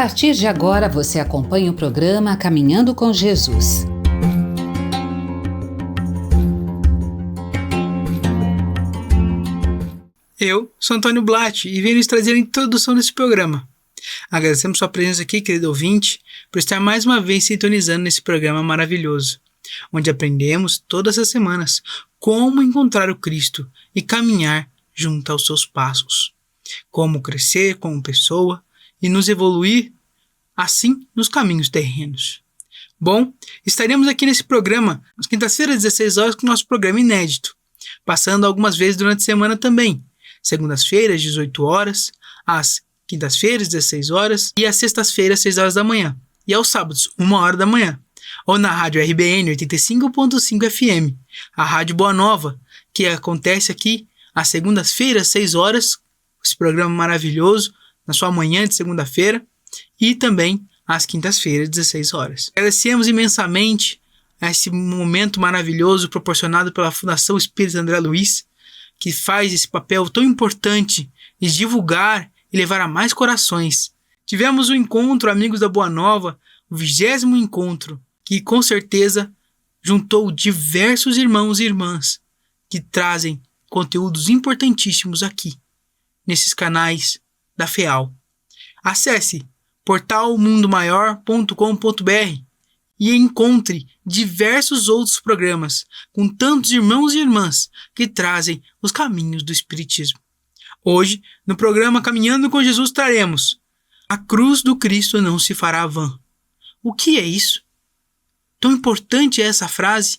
partir de agora, você acompanha o programa Caminhando com Jesus. Eu sou Antônio Blatt e venho lhes trazer a introdução desse programa. Agradecemos sua presença aqui, querido ouvinte, por estar mais uma vez sintonizando nesse programa maravilhoso, onde aprendemos todas as semanas como encontrar o Cristo e caminhar junto aos seus passos, como crescer como pessoa e nos evoluir assim nos caminhos terrenos. Bom, estaremos aqui nesse programa às quintas-feiras às 16 horas com o nosso programa inédito, passando algumas vezes durante a semana também, segundas-feiras às 18 horas, às quintas-feiras às 16 horas e às sextas-feiras às 6 horas da manhã, e aos sábados 1 hora da manhã, ou na rádio RBN 85.5 FM, a Rádio Boa Nova, que acontece aqui às segundas-feiras às 6 horas, esse programa maravilhoso, na sua manhã de segunda-feira, e também às quintas-feiras, 16 horas. Agradecemos imensamente a esse momento maravilhoso proporcionado pela Fundação Espírita André Luiz, que faz esse papel tão importante de divulgar e levar a mais corações. Tivemos o encontro, amigos da Boa Nova, o 20º encontro, que com certeza juntou diversos irmãos e irmãs que trazem conteúdos importantíssimos aqui, nesses canais da FEAL. Acesse portalmundomaior.com.br e encontre diversos outros programas com tantos irmãos e irmãs que trazem os caminhos do Espiritismo. Hoje, no programa Caminhando com Jesus, traremos A cruz do Cristo não se fará vã. O que é isso? Tão importante é essa frase?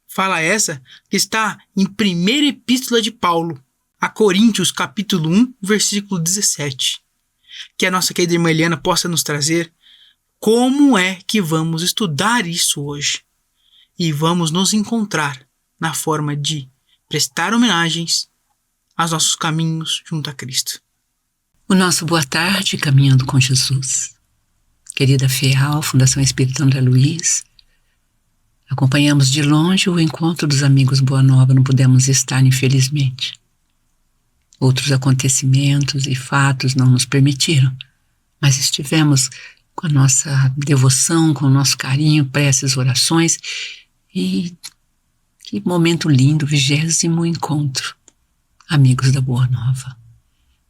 Fala essa que está em primeira epístola de Paulo, a Coríntios, capítulo 1, versículo 17. Que a nossa querida irmã Eliana possa nos trazer como é que vamos estudar isso hoje. E vamos nos encontrar na forma de prestar homenagens aos nossos caminhos junto a Cristo. O nosso boa tarde, Caminhando com Jesus. Querida FEAL, Fundação Espírita André Luiz, acompanhamos de longe o encontro dos amigos Boa Nova, não pudemos estar, infelizmente. Outros acontecimentos e fatos não nos permitiram, mas estivemos com a nossa devoção, com o nosso carinho, preces, orações, e que momento lindo, 20º encontro, amigos da Boa Nova.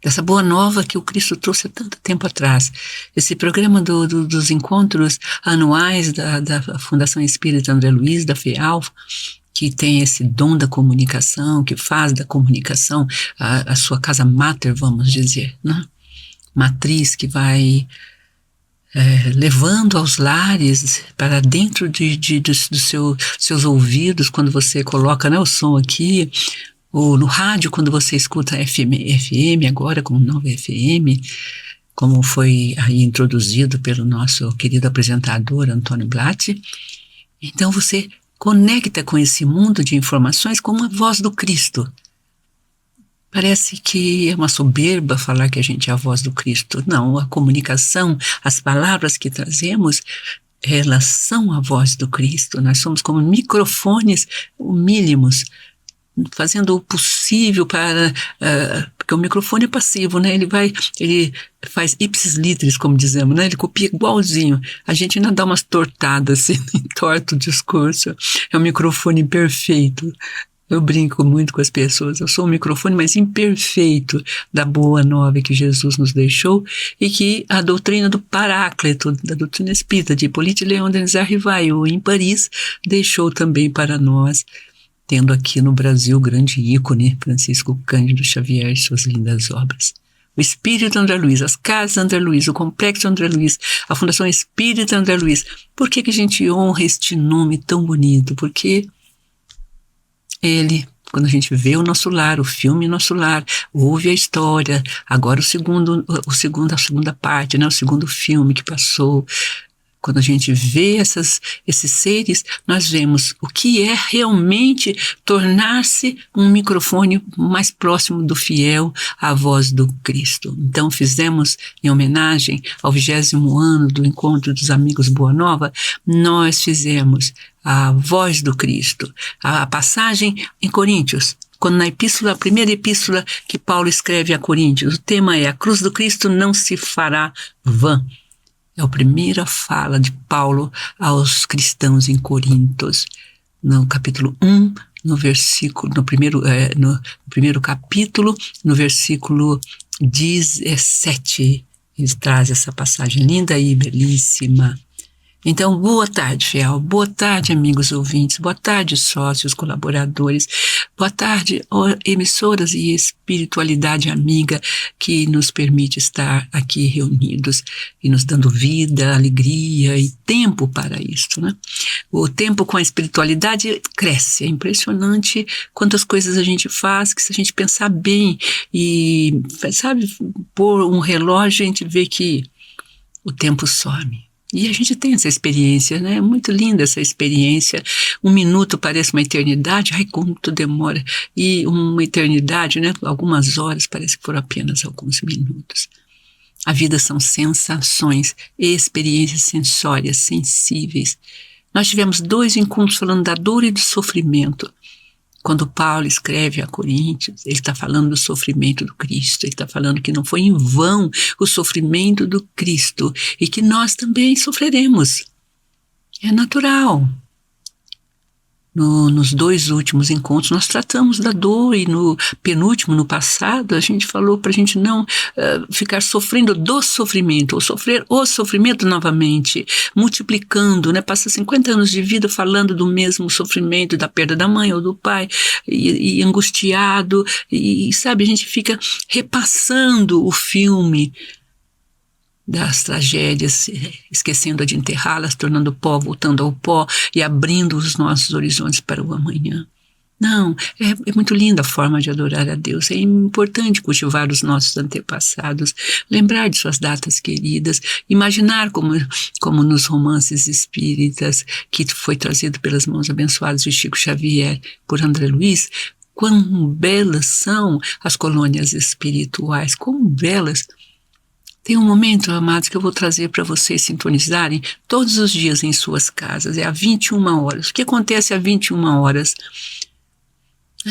Dessa Boa Nova que o Cristo trouxe há tanto tempo atrás. Esse programa dos encontros anuais da Fundação Espírita André Luiz, da FEAL, que tem esse dom da comunicação, que faz da comunicação a sua casa máter, vamos dizer, né? Matriz que vai levando aos lares, para dentro dos seus ouvidos, quando você coloca, né, o som aqui, ou no rádio, quando você escuta FM agora, como nova FM, como foi aí introduzido pelo nosso querido apresentador Antônio Blatt. Então você conecta com esse mundo de informações com a voz do Cristo. Parece que é uma soberba falar que a gente é a voz do Cristo. Não, a comunicação, as palavras que trazemos, elas são a voz do Cristo. Nós somos como microfones mínimos, fazendo o possível para... porque o microfone é passivo, né? Ele faz ipsis litteris, como dizemos, né? Ele copia igualzinho. A gente ainda dá umas tortadas, assim, entorta o discurso. É um microfone imperfeito. Eu brinco muito com as pessoas. Eu sou um microfone, mas imperfeito, da Boa Nova que Jesus nos deixou, e que a doutrina do Paráclito, da doutrina espírita de Hippolyte Léon Denis Rivail, em Paris, deixou também para nós, tendo aqui no Brasil o grande ícone Francisco Cândido Xavier e suas lindas obras. O Espírito André Luiz, as Casas André Luiz, o Complexo André Luiz, a Fundação Espírita André Luiz. Por que a gente honra este nome tão bonito? Porque ele, quando a gente vê o Nosso Lar, o filme Nosso Lar, ouve a história, agora a segunda parte, né, o segundo filme que passou. Quando a gente vê esses seres, nós vemos o que é realmente tornar-se um microfone mais próximo do fiel à voz do Cristo. Então fizemos, em homenagem ao 20º ano do Encontro dos Amigos Boa Nova, nós fizemos a voz do Cristo, a passagem em Coríntios, quando na epístola, a primeira epístola que Paulo escreve a Coríntios, o tema é: a cruz do Cristo não se fará vã. É a primeira fala de Paulo aos cristãos em Corintos, no capítulo 1, no primeiro capítulo, no versículo 17. Ele traz essa passagem linda e belíssima. Então, boa tarde, fiel. Boa tarde, amigos ouvintes. Boa tarde, sócios, colaboradores. Boa tarde, emissoras e espiritualidade amiga que nos permite estar aqui reunidos e nos dando vida, alegria e tempo para isso, né? O tempo com a espiritualidade cresce. É impressionante quantas coisas a gente faz, que se a gente pensar bem e, sabe, pôr um relógio, a gente vê que o tempo some. E a gente tem essa experiência, né? É muito linda essa experiência. 1 minuto parece uma eternidade. Ai, quanto demora. E uma eternidade, né? Algumas horas parece que foram apenas alguns minutos. A vida são sensações, experiências sensórias, sensíveis. Nós tivemos 2 encontros falando da dor e do sofrimento. Quando Paulo escreve a Coríntios, ele está falando do sofrimento do Cristo, ele está falando que não foi em vão o sofrimento do Cristo e que nós também sofreremos. É natural. Nos 2 últimos encontros nós tratamos da dor e no penúltimo, no passado, a gente falou para a gente não ficar sofrendo do sofrimento, ou sofrer o sofrimento novamente, multiplicando, né? Passa 50 anos de vida falando do mesmo sofrimento, da perda da mãe ou do pai, e angustiado, e sabe, a gente fica repassando o filme das tragédias, esquecendo de enterrá-las, tornando pó, voltando ao pó e abrindo os nossos horizontes para o amanhã. Não, é muito linda a forma de adorar a Deus. É importante cultivar os nossos antepassados, lembrar de suas datas queridas, imaginar como nos romances espíritas, que foi trazido pelas mãos abençoadas de Chico Xavier por André Luiz, quão belas são as colônias espirituais, quão belas. Tem um momento, amados, que eu vou trazer para vocês sintonizarem todos os dias em suas casas. É às 21 horas. O que acontece às 21 horas?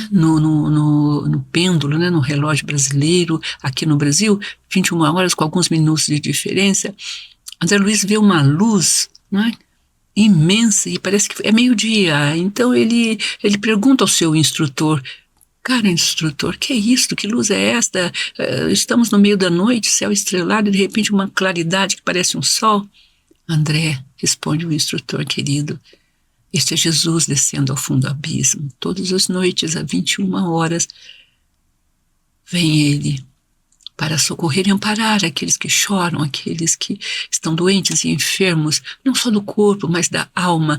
No pêndulo, né, no relógio brasileiro, aqui no Brasil, 21 horas com alguns minutos de diferença, André Luiz vê uma luz, né, imensa, e parece que é meio-dia. Então ele pergunta ao seu instrutor: cara, instrutor, que é isto? Que luz é esta? Estamos no meio da noite, céu estrelado, e de repente uma claridade que parece um sol. André, responde o instrutor querido, este é Jesus descendo ao fundo do abismo. Todas as noites, às 21 horas, vem ele para socorrer e amparar aqueles que choram, aqueles que estão doentes e enfermos, não só do corpo, mas da alma,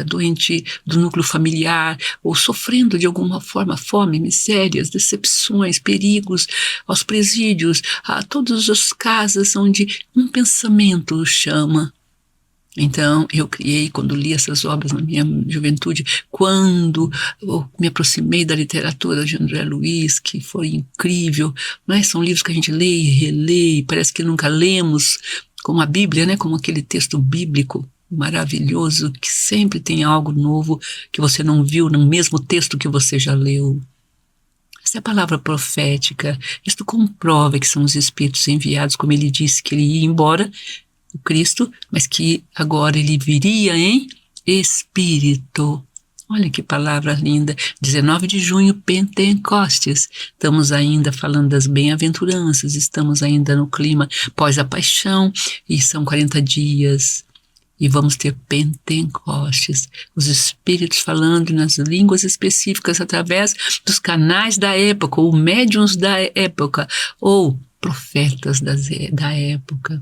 doente do núcleo familiar, ou sofrendo de alguma forma fome, misérias, decepções, perigos, aos presídios, a todas as casas onde um pensamento o chama. Então, eu criei, quando li essas obras na minha juventude, quando eu me aproximei da literatura de André Luiz, que foi incrível, né? São livros que a gente lê e relê, e parece que nunca lemos, como a Bíblia, né? Como aquele texto bíblico maravilhoso, que sempre tem algo novo que você não viu no mesmo texto que você já leu. Essa é a palavra profética. Isto comprova que são os Espíritos enviados, como ele disse que ele ia embora, o Cristo, mas que agora ele viria em Espírito. Olha que palavra linda. 19 de junho, Pentecostes. Estamos ainda falando das bem-aventuranças, estamos ainda no clima pós a paixão, e são 40 dias. E vamos ter Pentecostes, os Espíritos falando nas línguas específicas através dos canais da época, ou médiuns da época, ou profetas da época.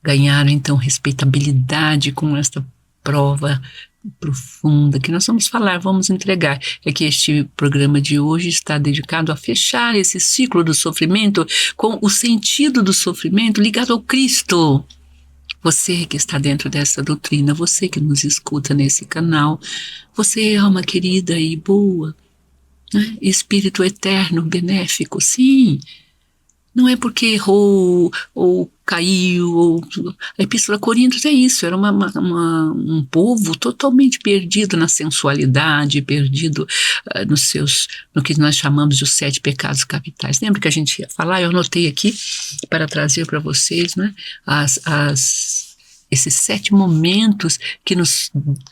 Ganharam, então, respeitabilidade com esta prova profunda que nós vamos falar, vamos entregar. É que este programa de hoje está dedicado a fechar esse ciclo do sofrimento com o sentido do sofrimento ligado ao Cristo. Você que está dentro dessa doutrina, você que nos escuta nesse canal, você é alma querida e boa, né? Espírito eterno, benéfico, sim. Não é porque errou, ou caiu, ou... A Epístola a Coríntios é isso, era um povo totalmente perdido na sensualidade, perdido no que nós chamamos de os 7 pecados capitais. Lembra que a gente ia falar? Eu anotei aqui para trazer para vocês, né, as esses 7 momentos que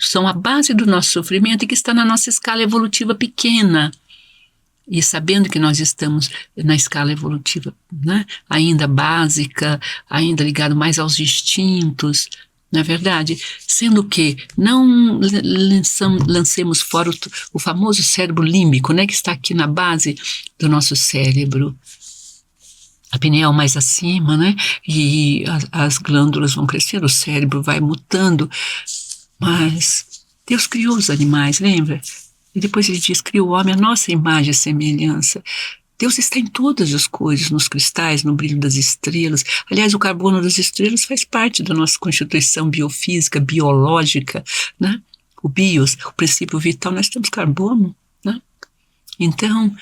são a base do nosso sofrimento e que está na nossa escala evolutiva pequena. E sabendo que nós estamos na escala evolutiva, né, ainda básica, ainda ligado mais aos instintos, não é verdade? Sendo que não lancemos fora o famoso cérebro límbico, né, que está aqui na base do nosso cérebro. A pineal mais acima, né? E as glândulas vão crescendo, o cérebro vai mutando. Mas Deus criou os animais, lembra? E depois ele diz, criou o homem à nossa imagem e semelhança. Deus está em todas as coisas, nos cristais, no brilho das estrelas. Aliás, o carbono das estrelas faz parte da nossa constituição biofísica, biológica, né? O bios, o princípio vital, nós temos carbono, né? Então,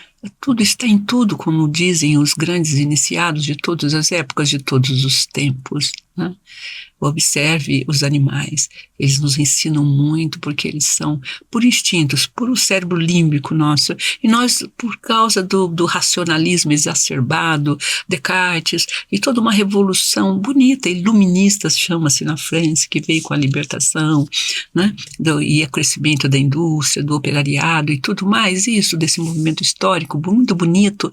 tudo está em tudo, como dizem os grandes iniciados de todas as épocas, de todos os tempos, né? Observe os animais, eles nos ensinam muito porque eles são por instintos, por o cérebro límbico nosso, e nós, por causa do racionalismo exacerbado, Descartes, e toda uma revolução bonita, iluminista, chama-se na França, que veio com a libertação, né? E o crescimento da indústria, do operariado e tudo mais, isso, desse movimento histórico muito bonito.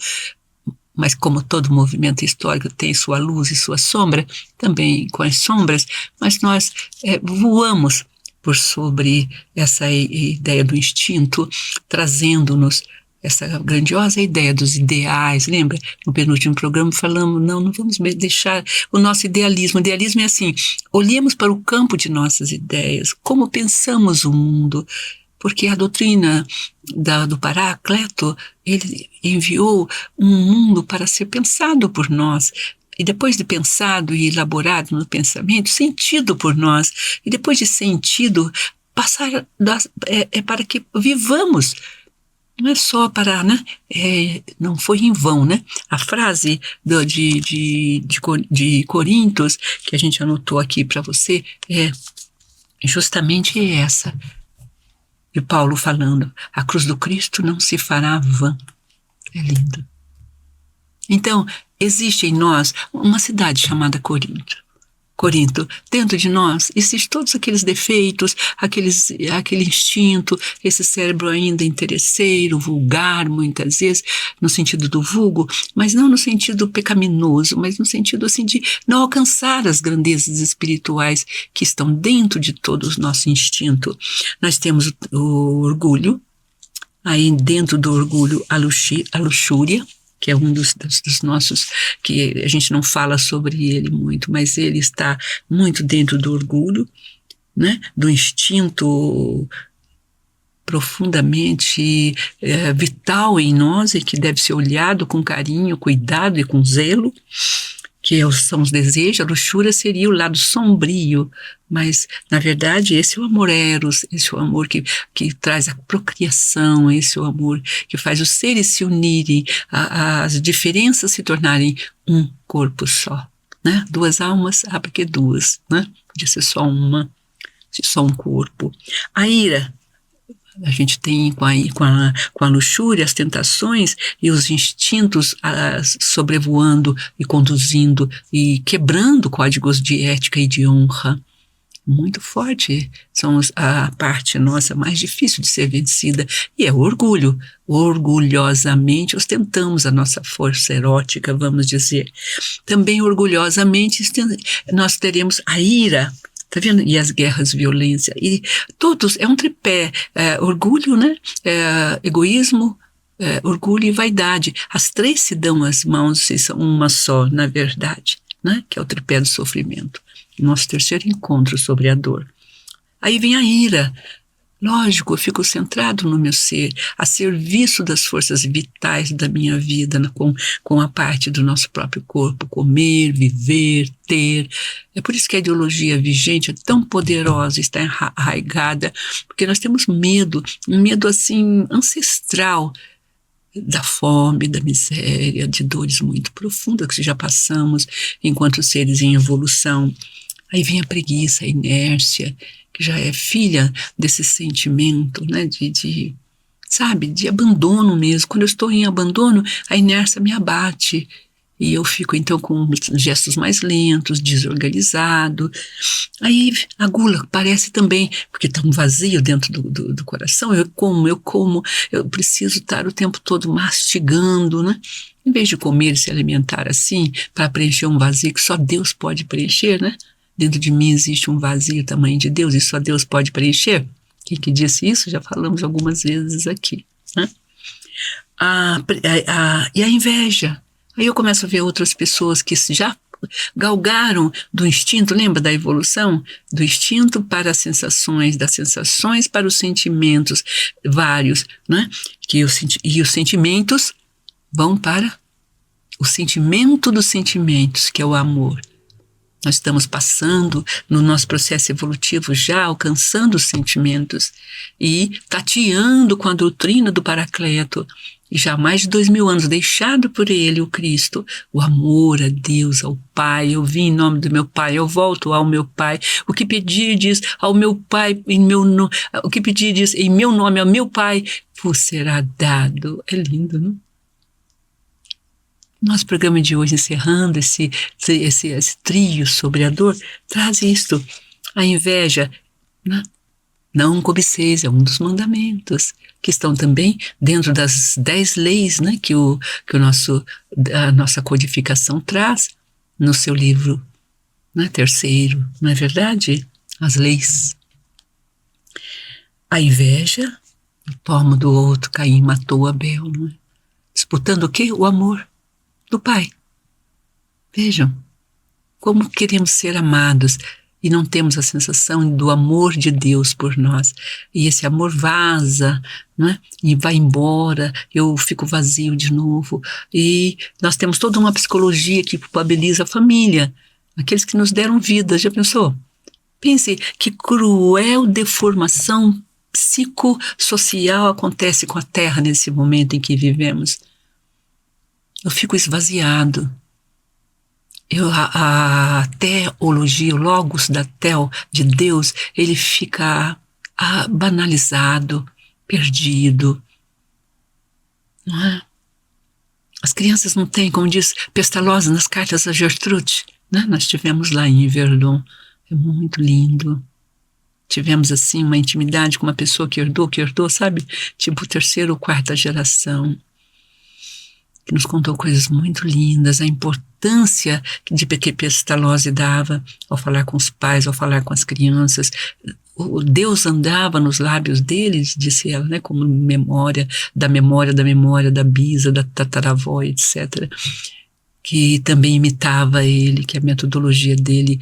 Mas como todo movimento histórico tem sua luz e sua sombra, também com as sombras, mas nós voamos por sobre essa ideia do instinto, trazendo-nos essa grandiosa ideia dos ideais. Lembra? No penúltimo programa falamos, não vamos deixar o nosso idealismo. O idealismo é assim, olhemos para o campo de nossas ideias, como pensamos o mundo, porque a doutrina do Paráclito, ele enviou um mundo para ser pensado por nós, e depois de pensado e elaborado no pensamento, sentido por nós, e depois de sentido, passar para que vivamos. Não é só para, né? Não foi em vão, né? A frase de Coríntios, que a gente anotou aqui para você, é justamente essa. De Paulo falando, a cruz do Cristo não se fará vã. É lindo. Então, existe em nós uma cidade chamada Corinto. Dentro de nós existem todos aqueles defeitos, aquele instinto, esse cérebro ainda interesseiro, vulgar, muitas vezes, no sentido do vulgo, mas não no sentido pecaminoso, mas no sentido assim de não alcançar as grandezas espirituais que estão dentro de todo o nosso instinto. Nós temos o orgulho, aí dentro do orgulho a luxúria, que é um dos nossos, que a gente não fala sobre ele muito, mas ele está muito dentro do orgulho, né? Do instinto profundamente vital em nós e que deve ser olhado com carinho, cuidado e com zelo, que são os desejos. A luxúria seria o lado sombrio, mas, na verdade, esse é o amor eros, esse é o amor que traz a procriação, esse é o amor que faz os seres se unirem, as diferenças se tornarem um corpo só, né? 2 almas, porque 2, né? Podia ser só uma, só um corpo. A ira, a gente tem com a luxúria, as tentações e os instintos sobrevoando e conduzindo e quebrando códigos de ética e de honra. Muito forte, são a parte nossa mais difícil de ser vencida, e é o orgulho. Orgulhosamente ostentamos a nossa força erótica, vamos dizer. Também orgulhosamente nós teremos a ira, tá vendo? E as guerras, violência, e todos, é um tripé, orgulho, né? Egoísmo, orgulho e vaidade. As 3 se dão as mãos e são uma só, na verdade, né? Que é o tripé do sofrimento. Nosso terceiro encontro sobre a dor. Aí vem a ira. Lógico, eu fico centrado no meu ser, a serviço das forças vitais da minha vida, com a parte do nosso próprio corpo, comer, viver, ter. É por isso que a ideologia vigente é tão poderosa, está arraigada, porque nós temos medo, um medo assim ancestral, da fome, da miséria, de dores muito profundas que já passamos enquanto seres em evolução. Aí vem a preguiça, a inércia, que já é filha desse sentimento, né, sabe, de abandono mesmo. Quando eu estou em abandono, a inércia me abate. e eu fico então com gestos mais lentos, desorganizado. Aí a gula parece também, porque está um vazio dentro do coração, eu como, eu preciso estar o tempo todo mastigando, né? Em vez de comer e se alimentar assim, para preencher um vazio que só Deus pode preencher, né? Dentro de mim existe um vazio tamanho de Deus e só Deus pode preencher. Quem que disse isso? Já falamos algumas vezes aqui, né? E a inveja. Aí eu começo a ver outras pessoas que já galgaram do instinto, lembra da evolução? Do instinto para as sensações, das sensações para os sentimentos vários, né? E os sentimentos vão para o sentimento dos sentimentos, que é o amor. Nós estamos passando no nosso processo evolutivo, já alcançando os sentimentos e tateando com a doutrina do Paracleto, e já há mais de 2000 anos, deixado por ele, o Cristo, o amor a Deus, ao Pai. Eu vim em nome do meu Pai, eu volto ao meu Pai. O que pedirdes ao meu Pai, o que pedirdes em meu nome ao meu Pai, vos será dado. É lindo, não? Nosso programa de hoje, encerrando esse trio sobre a dor, traz isto, a inveja, né? Não cobiceis, é um dos mandamentos, que estão também dentro das 10 leis, né, que a nossa codificação traz no seu livro, né, terceiro, não é verdade? As leis. A inveja, o tomo do outro, Caim matou Abel, não é? Disputando o quê? O amor do Pai. Vejam, como queremos ser amados e não temos a sensação do amor de Deus por nós. E esse amor vaza, não é? E vai embora, eu fico vazio de novo. E nós temos toda uma psicologia que culpabiliza a família, aqueles que nos deram vida, já pensou? Pense que cruel deformação psicossocial acontece com a Terra nesse momento em que vivemos. Eu fico esvaziado. A teologia, o logos da tel, de Deus, ele fica banalizado, perdido. Não é? As crianças não têm, como diz Pestalozzi nas cartas a Gertrude, né? Nós estivemos lá em Verdun, é muito lindo. Tivemos assim uma intimidade com uma pessoa que herdou, sabe? Tipo terceira ou quarta geração, que nos contou coisas muito lindas, a importância que Pestalozzi dava ao falar com os pais, ao falar com as crianças. O Deus andava nos lábios deles, disse ela, né, como memória da bisa, da tataravó, etc., que também imitava ele, que a metodologia dele,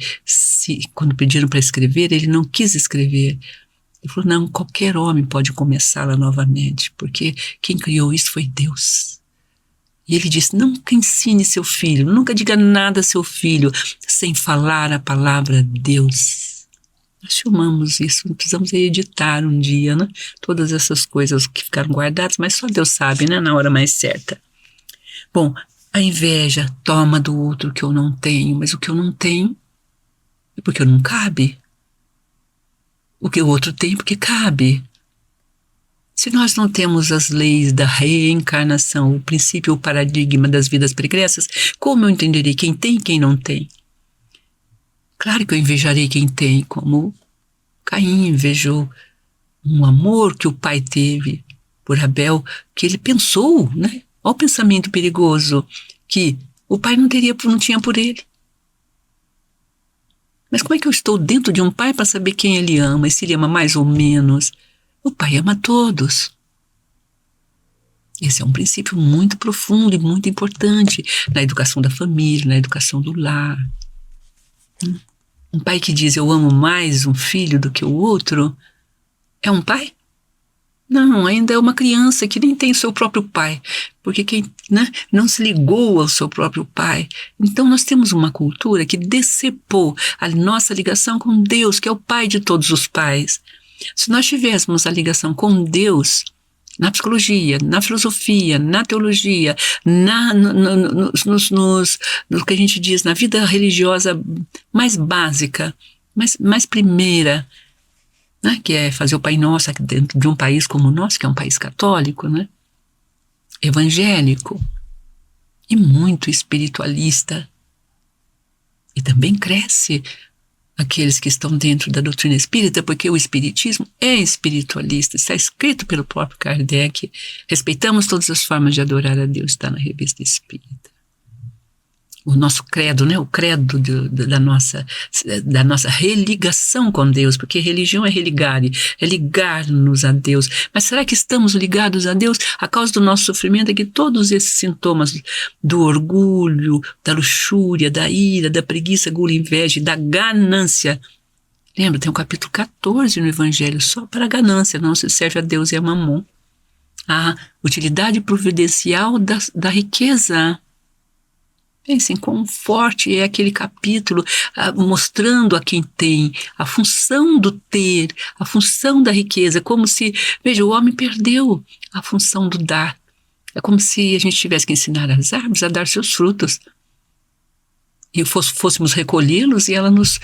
quando pediram para escrever, ele não quis escrever. Ele falou, não, qualquer homem pode começá-la novamente, porque quem criou isso foi Deus. E ele disse, nunca ensine seu filho, nunca diga nada a seu filho sem falar a palavra Deus. Nós filmamos isso, precisamos editar um dia, né? Todas essas coisas que ficaram guardadas, mas só Deus sabe, né? Na hora mais certa. Bom, a inveja toma do outro que eu não tenho, mas o que eu não tenho é porque eu não cabe. O que o outro tem porque cabe. Se nós não temos as leis da reencarnação, o princípio, o paradigma das vidas pregressas, como eu entenderei quem tem e quem não tem? Claro que eu invejarei quem tem, como Caim invejou um amor que o pai teve por Abel, que ele pensou, né? Olha o pensamento perigoso, que o pai não tinha por ele. Mas como é que eu estou dentro de um pai para saber quem ele ama, e se ele ama mais ou menos? O pai ama todos. Esse é um princípio muito profundo e muito importante na educação da família, na educação do lar. Um pai que diz eu amo mais um filho do que o outro, é um pai? Não, ainda é uma criança que nem tem seu próprio pai, porque quem, né, não se ligou ao seu próprio pai. Então nós temos uma cultura que decepou a nossa ligação com Deus, que é o pai de todos os pais. Se nós tivéssemos a ligação com Deus, na psicologia, na filosofia, na teologia, no que a gente diz, na vida religiosa mais básica, mais primeira, né, que é fazer o Pai Nosso dentro de um país como o nosso, que é um país católico, né, evangélico, e muito muito espiritualista. E também cresce aqueles que estão dentro da doutrina espírita, porque o espiritismo é espiritualista, está escrito pelo próprio Kardec. Respeitamos todas as formas de adorar a Deus, está na Revista Espírita. O nosso credo, né? O credo da nossa religação com Deus, porque religião é religare, é ligar-nos a Deus. Mas será que estamos ligados a Deus? A causa do nosso sofrimento é que todos esses sintomas do orgulho, da luxúria, da ira, da preguiça, gula, inveja, da ganância. Lembra, tem um capítulo 14 no Evangelho só para a ganância, não se serve a Deus e a mamon. A utilidade providencial da riqueza. Pensem quão forte é aquele capítulo, mostrando a quem tem a função do ter, a função da riqueza, como se, veja, o homem perdeu a função do dar. É como se a gente tivesse que ensinar as árvores a dar seus frutos. E fôssemos recolhê-los e ela nos,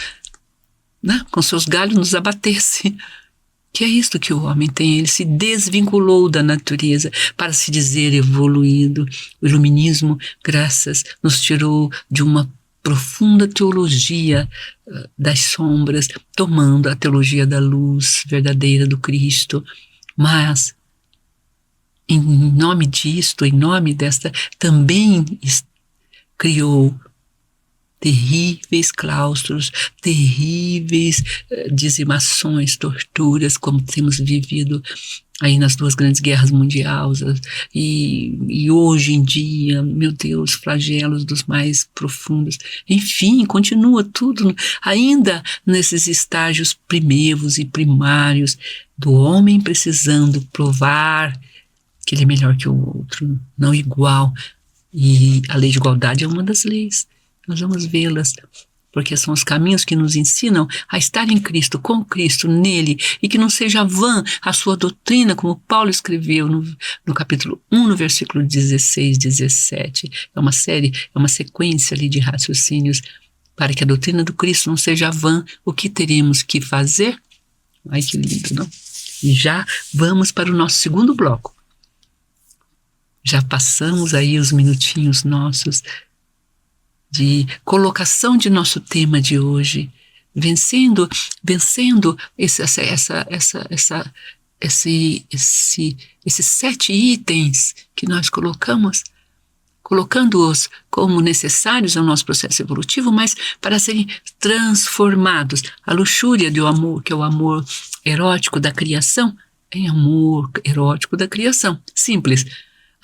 né, com seus galhos nos abatesse. Que é isto que o homem tem, ele se desvinculou da natureza para se dizer evoluído. O iluminismo, graças, nos tirou de uma profunda teologia das sombras, tomando a teologia da luz verdadeira do Cristo. Mas, em nome disto, em nome desta, também criou terríveis claustros, terríveis dizimações, torturas, como temos vivido aí nas 2 grandes guerras mundiais, e hoje em dia, meu Deus, flagelos dos mais profundos. Enfim, continua tudo ainda nesses estágios primevos e primários do homem precisando provar que ele é melhor que o outro, não igual. E a lei de igualdade é uma das leis. Nós vamos vê-las, porque são os caminhos que nos ensinam a estar em Cristo, com Cristo, nele, e que não seja vã a sua doutrina, como Paulo escreveu no capítulo 1, no versículo 16, 17. É uma sequência ali de raciocínios, para que a doutrina do Cristo não seja vã. O que teremos que fazer? Ai, que lindo, não? E já vamos para o nosso segundo bloco. Já passamos aí os minutinhos nossos de colocação de nosso tema de hoje, vencendo esses 7 itens que nós colocando-os como necessários ao nosso processo evolutivo, mas para serem transformados. A luxúria do amor, que é o amor erótico da criação, em amor erótico da criação. Simples.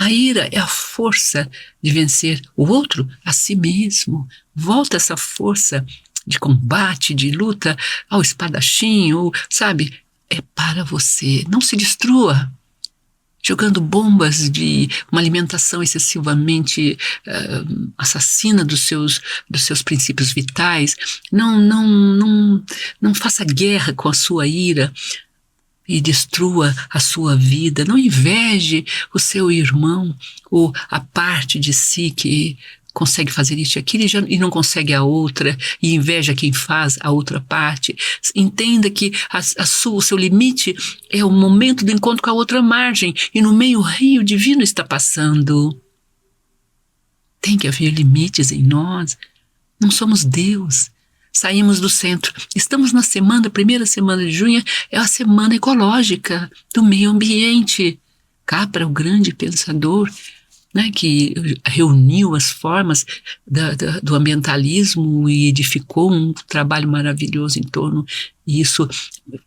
A ira é a força de vencer o outro a si mesmo. Volta essa força de combate, de luta ao espadachim, ou, sabe, é para você. Não se destrua jogando bombas de uma alimentação excessivamente assassina dos seus princípios vitais. Não faça guerra com a sua ira e destrua a sua vida. Não inveje o seu irmão ou a parte de si que consegue fazer isso e aquilo e não consegue a outra, e inveja quem faz a outra parte. Entenda que o seu limite é o momento do encontro com a outra margem, e no meio o rio divino está passando. Tem que haver limites em nós. Não somos Deus. Saímos do centro. Estamos na primeira semana de junho, é a semana ecológica do meio ambiente. Capra, o grande pensador, né, que reuniu as formas do ambientalismo e edificou um trabalho maravilhoso em torno, e isso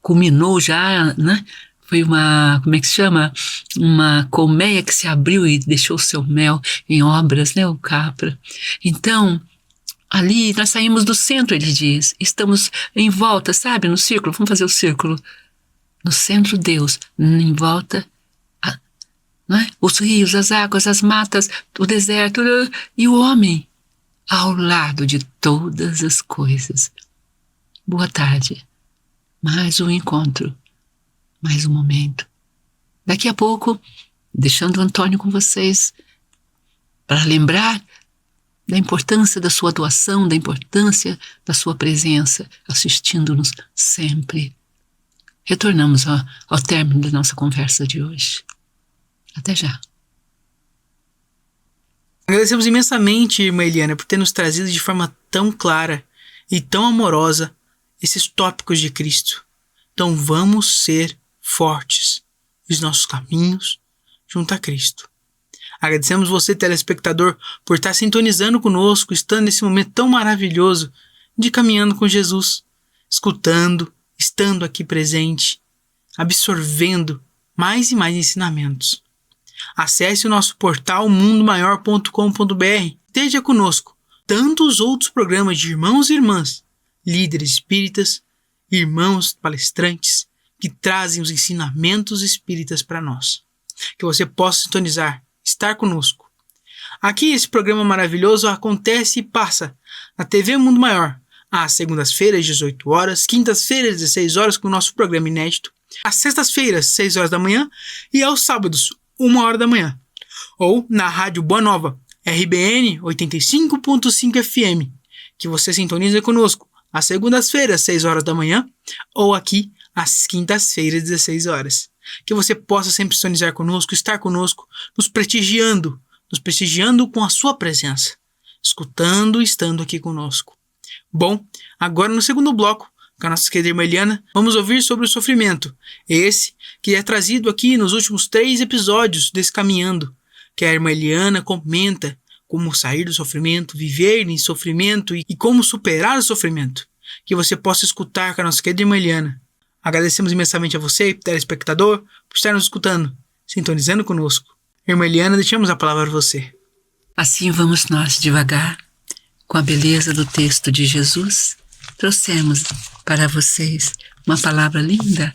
culminou já, né? Foi como é que se chama? Uma colmeia que se abriu e deixou seu mel em obras, né, o Capra. Então, ali nós saímos do centro, ele diz, estamos em volta, sabe, no círculo, vamos fazer o círculo. No centro Deus, em volta, não é? Os rios, as águas, as matas, o deserto e o homem, ao lado de todas as coisas. Boa tarde, mais um encontro, mais um momento. Daqui a pouco, deixando o Antônio com vocês, para lembrar da importância da sua doação, da importância da sua presença, assistindo-nos sempre. Retornamos ao término da nossa conversa de hoje. Até já. Agradecemos imensamente, irmã Eliana, por ter nos trazido de forma tão clara e tão amorosa esses tópicos de Cristo. Então vamos ser fortes nos nossos caminhos junto a Cristo. Agradecemos você, telespectador, por estar sintonizando conosco, estando nesse momento tão maravilhoso de caminhando com Jesus, escutando, estando aqui presente, absorvendo mais e mais ensinamentos. Acesse o nosso portal mundomaior.com.br. Esteja conosco. Tantos outros programas de irmãos e irmãs, líderes espíritas, irmãos palestrantes, que trazem os ensinamentos espíritas para nós. Que você possa sintonizar, estar conosco. Aqui esse programa maravilhoso acontece e passa na TV Mundo Maior, às segundas-feiras, 18 horas, quintas-feiras, 16 horas, com o nosso programa inédito, às sextas-feiras, 6 horas da manhã, e aos sábados, 1 hora da manhã. Ou na Rádio Boa Nova, RBN 85.5 FM, que você sintoniza conosco às segundas-feiras, 6 horas da manhã, ou aqui às quintas-feiras, 16 horas. Que você possa sempre sintonizar conosco, estar conosco, nos prestigiando com a sua presença, escutando e estando aqui conosco. Bom, agora no segundo bloco, com a nossa querida irmã Eliana, vamos ouvir sobre o sofrimento. Esse que é trazido aqui nos últimos 3 episódios desse Caminhando, que a irmã Eliana comenta como sair do sofrimento, viver em sofrimento e como superar o sofrimento. Que você possa escutar com a nossa querida irmã Eliana. Agradecemos imensamente a você, telespectador, por estar nos escutando, sintonizando conosco. Irmã Eliana, deixamos a palavra a você. Assim vamos nós devagar, com a beleza do texto de Jesus, trouxemos para vocês uma palavra linda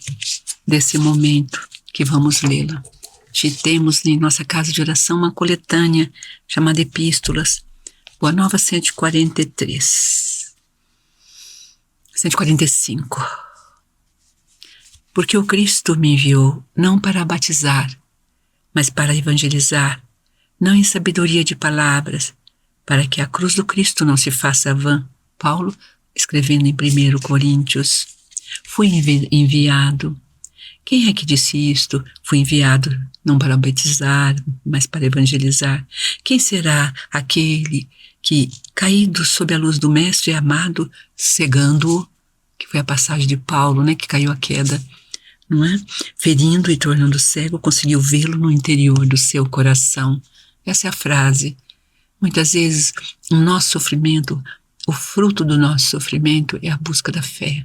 desse momento que vamos lê-la. Temos em nossa casa de oração uma coletânea chamada Epístolas, Boa Nova 145. Porque o Cristo me enviou não para batizar, mas para evangelizar, não em sabedoria de palavras, para que a cruz do Cristo não se faça vã. Paulo, escrevendo em 1 Coríntios, fui enviado. Quem é que disse isto? Fui enviado não para batizar, mas para evangelizar. Quem será aquele que, caído sob a luz do Mestre amado, cegando-o, que foi a passagem de Paulo, né, que caiu a queda, não é? Ferindo e tornando cego, conseguiu vê-lo no interior do seu coração. Essa é a frase. Muitas vezes, o nosso sofrimento, o fruto do nosso sofrimento é a busca da fé.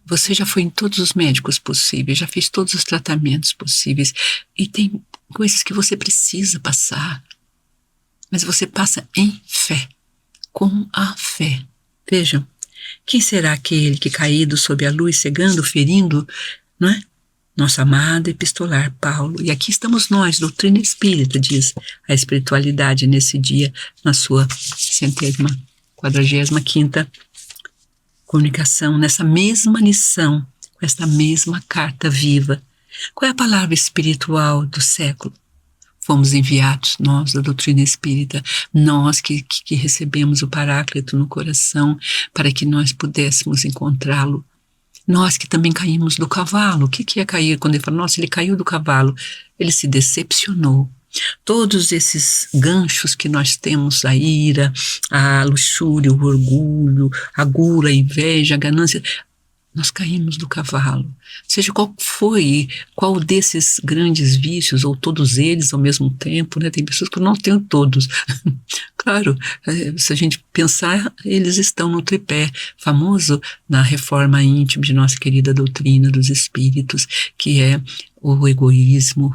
Você já foi em todos os médicos possíveis, já fez todos os tratamentos possíveis e tem coisas que você precisa passar, mas você passa em fé, com a fé. Vejam, quem será aquele que, caído sob a luz, cegando, ferindo, não é? Nosso amado epistolar Paulo. E aqui estamos nós, doutrina espírita, diz a espiritualidade nesse dia, na sua 145ª comunicação, nessa mesma lição, com esta mesma carta viva. Qual é a palavra espiritual do século? Fomos enviados, nós da doutrina espírita, nós que recebemos o Paráclito no coração, para que nós pudéssemos encontrá-lo. Nós que também caímos do cavalo. O que é cair? Quando ele fala, nossa, ele caiu do cavalo, ele se decepcionou. Todos esses ganchos que nós temos, a ira, a luxúria, o orgulho, a gula, a inveja, a ganância, nós caímos do cavalo. Seja qual desses grandes vícios, ou todos eles ao mesmo tempo, né? Tem pessoas que não têm todos. Claro, se a gente pensar, eles estão no tripé famoso na reforma íntima de nossa querida doutrina dos espíritos, que é o egoísmo,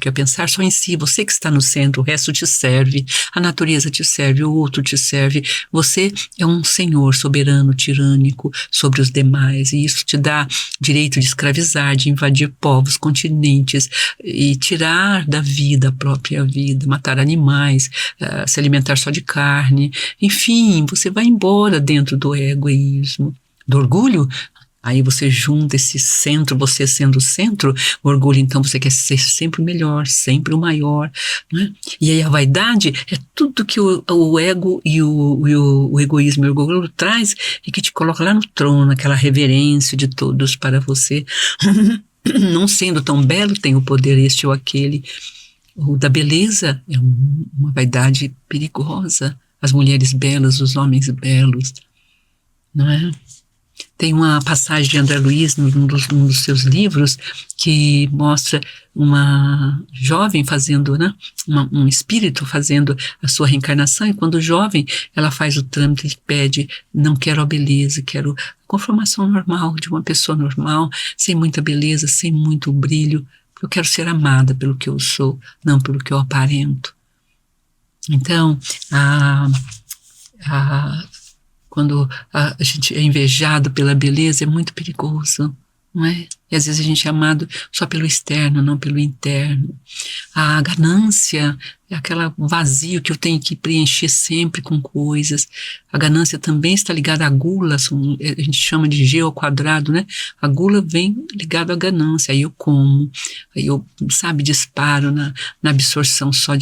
que é pensar só em si. Você que está no centro, o resto te serve, a natureza te serve, o outro te serve. Você é um senhor soberano, tirânico sobre os demais, e isso te dá direito de escravizar, de invadir povos, continentes, e tirar da vida a própria vida, matar animais, se alimentar só de carne. Enfim, você vai embora dentro do egoísmo, do orgulho. Aí você junta esse centro, você sendo o centro, o orgulho, então você quer ser sempre o melhor, sempre o maior, né? E aí a vaidade é tudo que o ego e o egoísmo e o orgulho traz e que te coloca lá no trono, aquela reverência de todos para você. Não sendo tão belo, tem o poder este ou aquele. O da beleza é uma vaidade perigosa. As mulheres belas, os homens belos, não é? Tem uma passagem de André Luiz num dos seus livros que mostra uma jovem fazendo, né, um espírito fazendo a sua reencarnação, e quando jovem ela faz o trâmite e pede: não quero a beleza, quero a conformação normal de uma pessoa normal, sem muita beleza, sem muito brilho, porque eu quero ser amada pelo que eu sou, não pelo que eu aparento. Então, quando a gente é invejado pela beleza, é muito perigoso, não é? E às vezes a gente é amado só pelo externo, não pelo interno. A ganância é aquele vazio que eu tenho que preencher sempre com coisas. A ganância também está ligada à gula, a gente chama de G ao quadrado, né? A gula vem ligada à ganância, aí eu como, aí eu, disparo na absorção só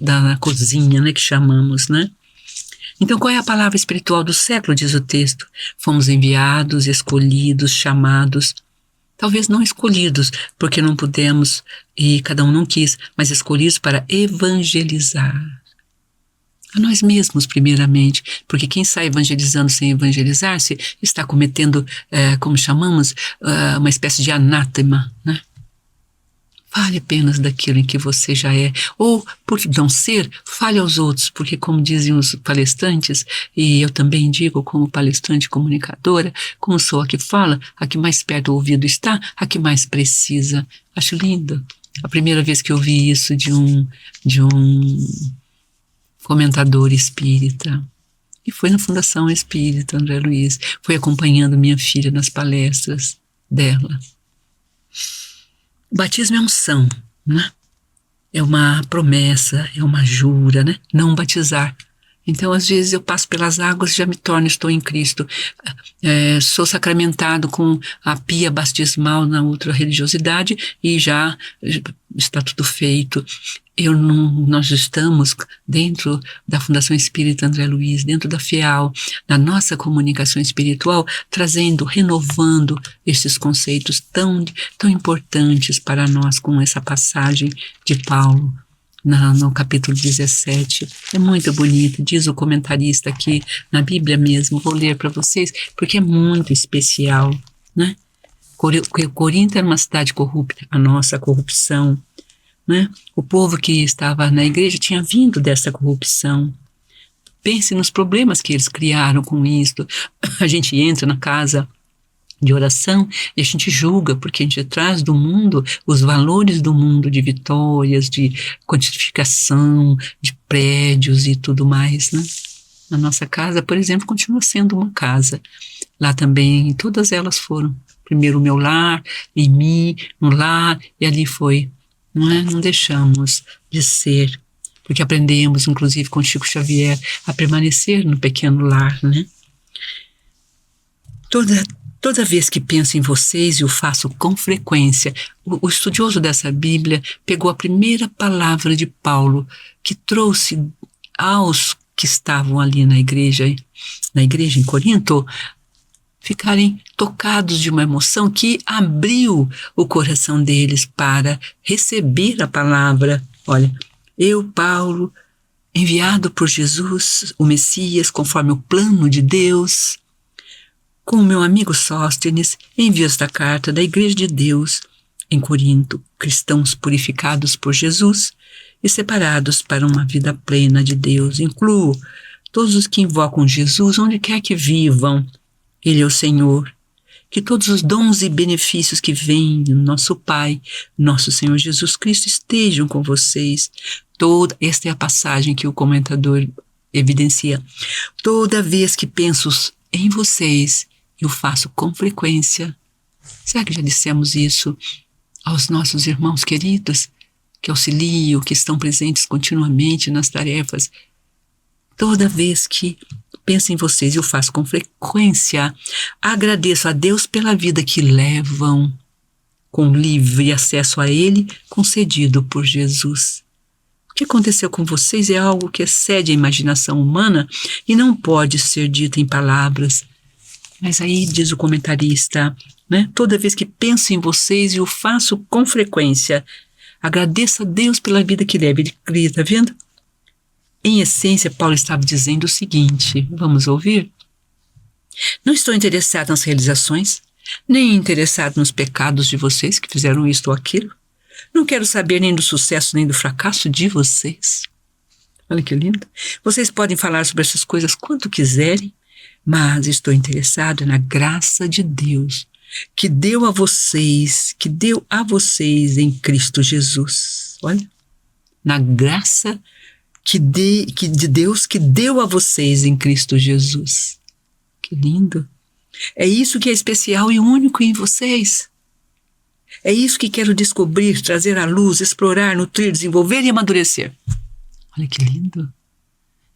da cozinha, né, que chamamos, né? Então, qual é a palavra espiritual do século, diz o texto? Fomos enviados, escolhidos, chamados, talvez não escolhidos, porque não pudemos e cada um não quis, mas escolhidos para evangelizar. A nós mesmos, primeiramente, porque quem sai evangelizando sem evangelizar-se está cometendo, como chamamos, uma espécie de anátema, né? Fale apenas daquilo em que você já é, ou por não ser, fale aos outros, porque como dizem os palestrantes, e eu também digo como palestrante comunicadora, como sou a que fala, a que mais perto do ouvido está, a que mais precisa. Acho lindo. A primeira vez que eu vi isso de um comentador espírita, e foi na Fundação Espírita André Luiz, foi acompanhando minha filha nas palestras dela. O batismo é unção, né? É uma promessa, é uma jura, né? Não batizar. Então, às vezes eu passo pelas águas e já me torno, estou em Cristo. Sou sacramentado com a pia batismal na outra religiosidade e já está tudo feito. Nós estamos dentro da Fundação Espírita André Luiz, dentro da FEAL, na nossa comunicação espiritual, trazendo, renovando esses conceitos tão importantes para nós, com essa passagem de Paulo no capítulo 17. É muito bonito, diz o comentarista aqui na Bíblia mesmo. Vou ler para vocês, porque é muito especial, né? Corinto era uma cidade corrupta, a nossa corrupção, né? O povo que estava na igreja tinha vindo dessa corrupção. Pense nos problemas que eles criaram com isto. A gente entra na casa de oração e a gente julga, porque a gente traz do mundo os valores do mundo, de vitórias, de quantificação, de prédios e tudo mais, né? A nossa casa, por exemplo, continua sendo uma casa. Lá também, todas elas foram. Primeiro o meu lar, em mim, no lar, e ali foi. Não é? Não deixamos de ser, porque aprendemos, inclusive com Chico Xavier, a permanecer no pequeno lar, né? Toda vez que penso em vocês, e o faço com frequência, o estudioso dessa Bíblia pegou a primeira palavra de Paulo, que trouxe aos que estavam ali na igreja em Corinto, ficarem tocados de uma emoção que abriu o coração deles para receber a palavra. Olha, eu, Paulo, enviado por Jesus, o Messias, conforme o plano de Deus, com o meu amigo Sóstenes, envio esta carta da Igreja de Deus em Corinto, cristãos purificados por Jesus e separados para uma vida plena de Deus. Incluo todos os que invocam Jesus onde quer que vivam. Ele é o Senhor. Que todos os dons e benefícios que vêm do nosso Pai, nosso Senhor Jesus Cristo, estejam com vocês. Esta é a passagem que o comentador evidencia. Toda vez que penso em vocês, eu faço com frequência. Será que já dissemos isso aos nossos irmãos queridos, que auxiliam, que estão presentes continuamente nas tarefas? Toda vez que penso em vocês, eu faço com frequência. Agradeço a Deus pela vida que levam, com livre acesso a Ele, concedido por Jesus. O que aconteceu com vocês é algo que excede a imaginação humana e não pode ser dito em palavras. Mas aí diz o comentarista, né? Toda vez que penso em vocês, eu faço com frequência. Agradeça a Deus pela vida que leva. Ele está vendo? Em essência, Paulo estava dizendo o seguinte, vamos ouvir? Não estou interessado nas realizações, nem interessado nos pecados de vocês que fizeram isto ou aquilo. Não quero saber nem do sucesso nem do fracasso de vocês. Olha que lindo. Vocês podem falar sobre essas coisas quanto quiserem, mas estou interessado na graça de Deus, que deu a vocês em Cristo Jesus. Olha, na graça de Deus que deu a vocês em Cristo Jesus. Que lindo. É isso que é especial e único em vocês. É isso que quero descobrir, trazer à luz, explorar, nutrir, desenvolver e amadurecer. Olha que lindo.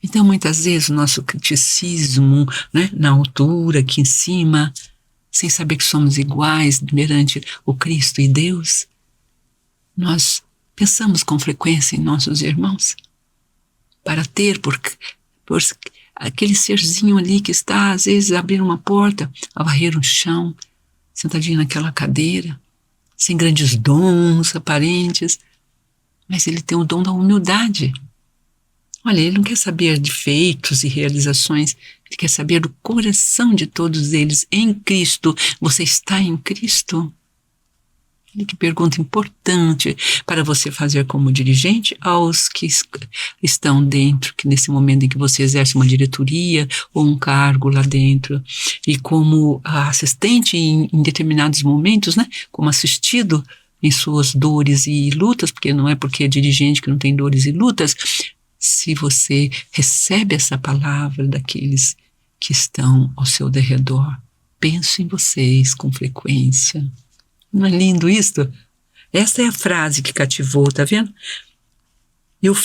Então, muitas vezes, o nosso criticismo, né, na altura, aqui em cima, sem saber que somos iguais perante o Cristo e Deus, nós pensamos com frequência em nossos irmãos, para ter por aquele serzinho ali que está, às vezes, a abrir uma porta, a varrer um chão, sentadinho naquela cadeira, sem grandes dons aparentes, mas ele tem o dom da humildade. Olha, ele não quer saber de feitos e realizações, ele quer saber do coração de todos eles em Cristo. Você está em Cristo? Olha que pergunta importante para você fazer como dirigente aos que estão dentro, que nesse momento em que você exerce uma diretoria ou um cargo lá dentro, e como assistente em determinados momentos, né, como assistido em suas dores e lutas, porque não é porque é dirigente que não tem dores e lutas. Se você recebe essa palavra daqueles que estão ao seu derredor, penso em vocês com frequência. Não é lindo isto? Essa é a frase que cativou, tá vendo? Eu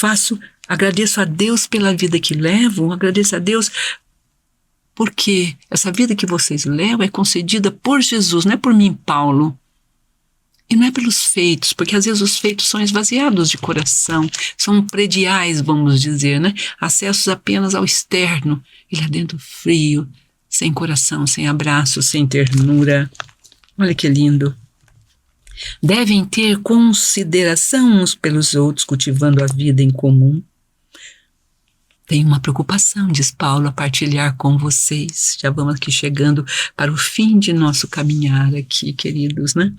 agradeço a Deus pela vida que levo, agradeço a Deus porque essa vida que vocês levam é concedida por Jesus, não é por mim, Paulo. E não é pelos feitos, porque às vezes os feitos são esvaziados de coração, são prediais, vamos dizer, né? Acessos apenas ao externo, e lá dentro frio, sem coração, sem abraço, sem ternura. Olha que lindo. Devem ter consideração uns pelos outros, cultivando a vida em comum. Tenho uma preocupação, diz Paulo, a partilhar com vocês. Já vamos aqui chegando para o fim de nosso caminhar aqui, queridos, né?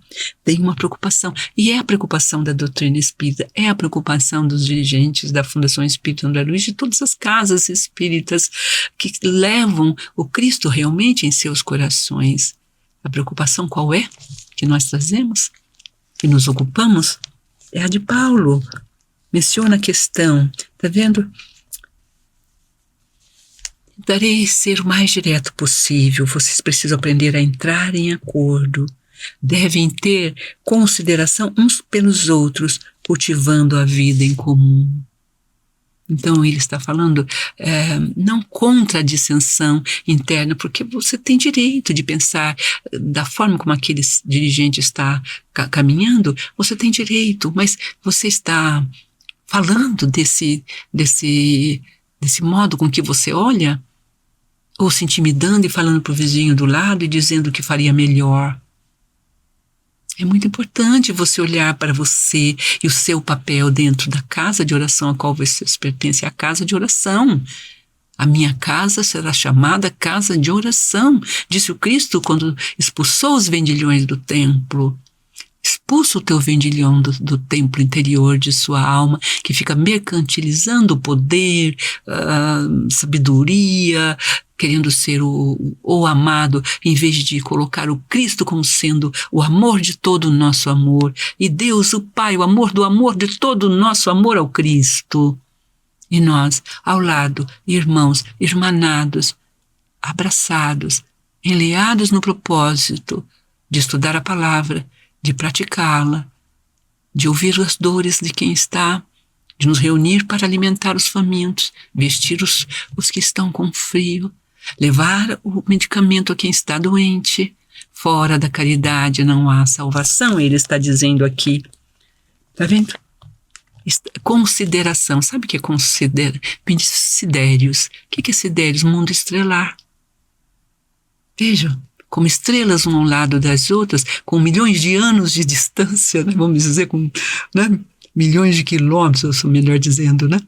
Tenho uma preocupação, e é a preocupação da doutrina espírita, é a preocupação dos dirigentes da Fundação Espírita André Luiz, de todas as casas espíritas que levam o Cristo realmente em seus corações. A preocupação qual é? Que nós trazemos, que nos ocupamos, é a de Paulo. Menciona a questão, tá vendo? Tentarei ser o mais direto possível. Vocês precisam aprender a entrar em acordo. Devem ter consideração uns pelos outros, cultivando a vida em comum. Então ele está falando não contra a dissensão interna, porque você tem direito de pensar da forma como aquele dirigente está caminhando, você tem direito, mas você está falando desse modo com que você olha, ou se intimidando e falando para o vizinho do lado e dizendo que faria melhor. É muito importante você olhar para você e o seu papel dentro da casa de oração a qual vocês pertencem, a casa de oração. A minha casa será chamada casa de oração, disse o Cristo quando expulsou os vendilhões do templo. Expulsa o teu vendilhão do templo interior de sua alma, que fica mercantilizando o poder, sabedoria, querendo ser o amado, em vez de colocar o Cristo como sendo o amor de todo o nosso amor. E Deus, o Pai, o amor do amor de todo o nosso amor ao Cristo. E nós, ao lado, irmãos, irmanados, abraçados, enleados no propósito de estudar a palavra, de praticá-la, de ouvir as dores de quem está, de nos reunir para alimentar os famintos, vestir os que estão com frio, levar o medicamento a quem está doente. Fora da caridade não há salvação, ele está dizendo aqui. Está vendo? Consideração. Sabe o que é considerar? Vem de sidérios. O que é sidérios? Mundo estrelar. Vejam. Como estrelas um ao lado das outras, com milhões de anos de distância, né? Vamos dizer, milhões de quilômetros, melhor dizendo, né?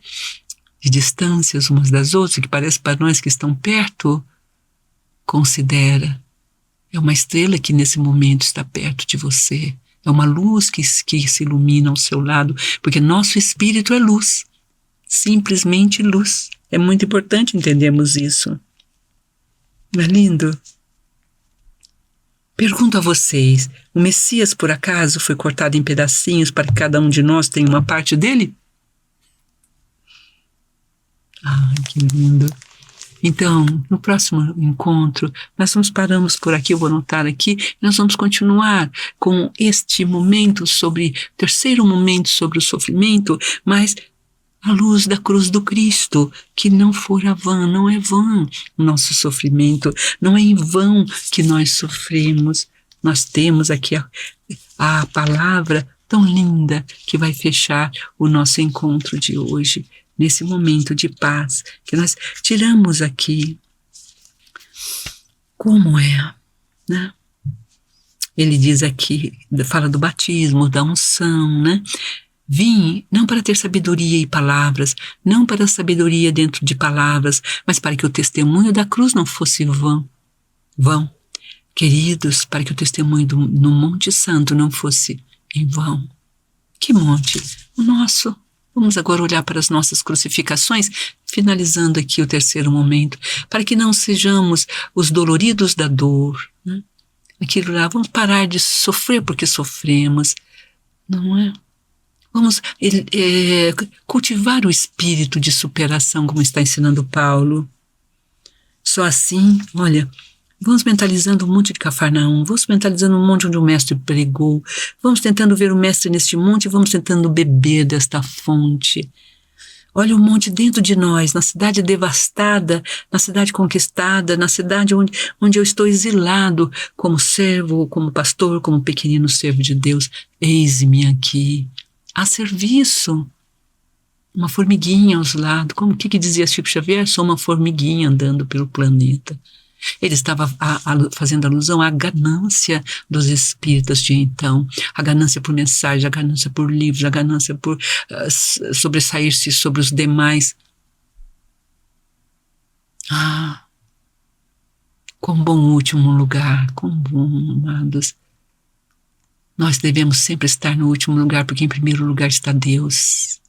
De distâncias umas das outras, que parece para nós que estão perto, considera. É uma estrela que nesse momento está perto de você. É uma luz que se ilumina ao seu lado, porque nosso espírito é luz. Simplesmente luz. É muito importante entendermos isso. Não é lindo? Pergunto a vocês, o Messias por acaso foi cortado em pedacinhos para que cada um de nós tenha uma parte dele? Ai, que lindo. Então, no próximo encontro, nós paramos por aqui, eu vou anotar aqui, nós vamos continuar com este momento terceiro momento sobre o sofrimento, mas à luz da cruz do Cristo, que não fora vã, não é vã o nosso sofrimento, não é em vão que nós sofremos. Nós temos aqui a palavra tão linda que vai fechar o nosso encontro de hoje. Nesse momento de paz que nós tiramos aqui. Como é, né? Ele diz aqui, fala do batismo, da unção, né? Vim não para ter sabedoria e palavras, não para sabedoria dentro de palavras, mas para que o testemunho da cruz não fosse vão. Queridos, para que o testemunho no Monte Santo não fosse em vão. Que monte? O nosso. Vamos agora olhar para as nossas crucificações, finalizando aqui o terceiro momento, para que não sejamos os doloridos da dor, né? Aquilo lá, vamos parar de sofrer porque sofremos, não é? Vamos cultivar o espírito de superação, como está ensinando Paulo. Só assim, olha, vamos mentalizando um monte de Cafarnaum, vamos mentalizando um monte onde o mestre pregou, vamos tentando ver o mestre neste monte, vamos tentando beber desta fonte. Olha o monte dentro de nós, na cidade devastada, na cidade conquistada, na cidade onde eu estou exilado como servo, como pastor, como pequenino servo de Deus. Eis-me aqui, a serviço. Uma formiguinha aos lados. Como o que dizia Chico Xavier? Sou uma formiguinha andando pelo planeta. Ele estava fazendo alusão à ganância dos espíritas de então, a ganância por mensagem, a ganância por livros, a ganância por sobressair-se sobre os demais. Quão bom último lugar, quão bom, amados. Nós devemos sempre estar no último lugar, porque em primeiro lugar está Deus.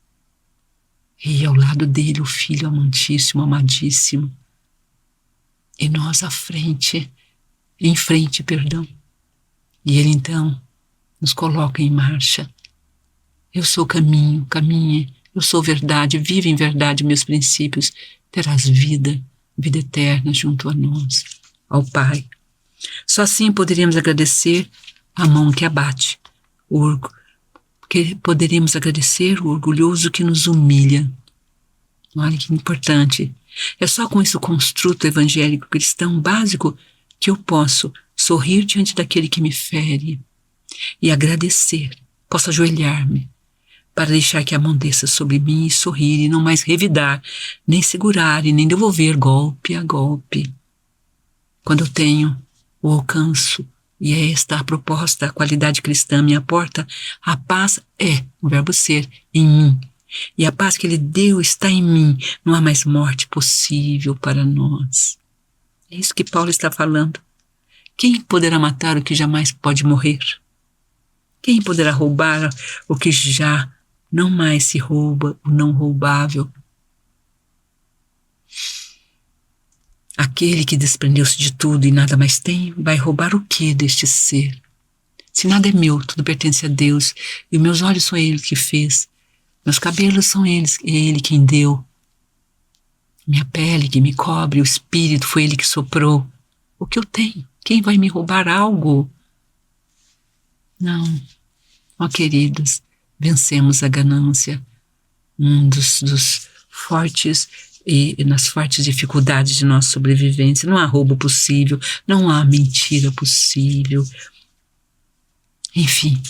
E ao lado dele o Filho amantíssimo, amadíssimo. E nós em frente, E ele então nos coloca em marcha. Eu sou caminho, caminhe, eu sou verdade, vive em verdade meus princípios, terás vida eterna junto a nós, ao Pai. Só assim poderíamos agradecer a mão que abate, poderíamos agradecer o orgulhoso que nos humilha. Olha que importante. É só com esse construto evangélico cristão básico que eu posso sorrir diante daquele que me fere e agradecer. Posso ajoelhar-me para deixar que a mão desça sobre mim e sorrir e não mais revidar, nem segurar e nem devolver golpe a golpe. Quando eu tenho o alcanço, e é esta a proposta, a qualidade cristã me aporta, a paz é o verbo ser em mim. E a paz que ele deu está em mim. Não há mais morte possível para nós. É isso que Paulo está falando. Quem poderá matar o que jamais pode morrer? Quem poderá roubar o que já não mais se rouba, o não roubável? Aquele que desprendeu-se de tudo e nada mais tem, vai roubar o que deste ser? Se nada é meu, tudo pertence a Deus, e meus olhos são Ele que fez. Meus cabelos são eles, é Ele quem deu. Minha pele que me cobre, o espírito foi Ele que soprou. O que eu tenho? Quem vai me roubar algo? Não. Ó, queridos, vencemos a ganância. Dos fortes e nas fortes dificuldades de nossa sobrevivência. Não há roubo possível, não há mentira possível. Enfim.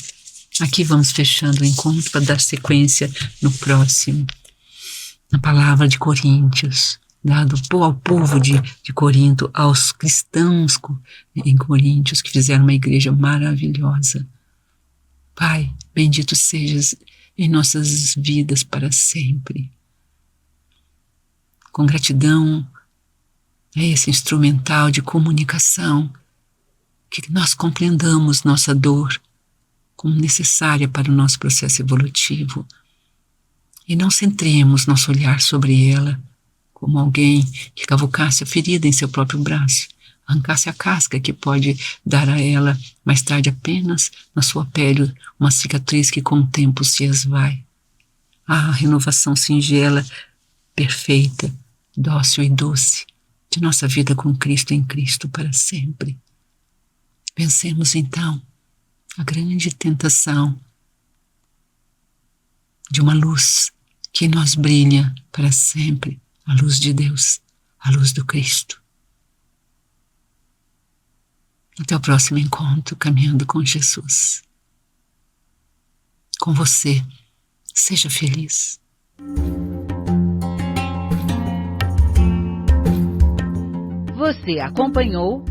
Aqui vamos fechando o encontro para dar sequência no próximo. Na palavra de Coríntios, dado ao povo de Corinto, aos cristãos em Coríntios, que fizeram uma igreja maravilhosa. Pai, bendito sejas em nossas vidas para sempre. Com gratidão a esse instrumental de comunicação, que nós compreendamos nossa dor como necessária para o nosso processo evolutivo e não centremos nosso olhar sobre ela como alguém que cavucasse a ferida em seu próprio braço, arrancasse a casca que pode dar a ela mais tarde apenas na sua pele uma cicatriz que com o tempo se esvai. A renovação singela, perfeita, dócil e doce de nossa vida com Cristo em Cristo para sempre. Pensemos então a grande tentação de uma luz que em nós brilha para sempre, a luz de Deus, a luz do Cristo. Até o próximo encontro, caminhando com Jesus. Com você, seja feliz. Você acompanhou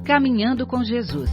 Caminhando com Jesus.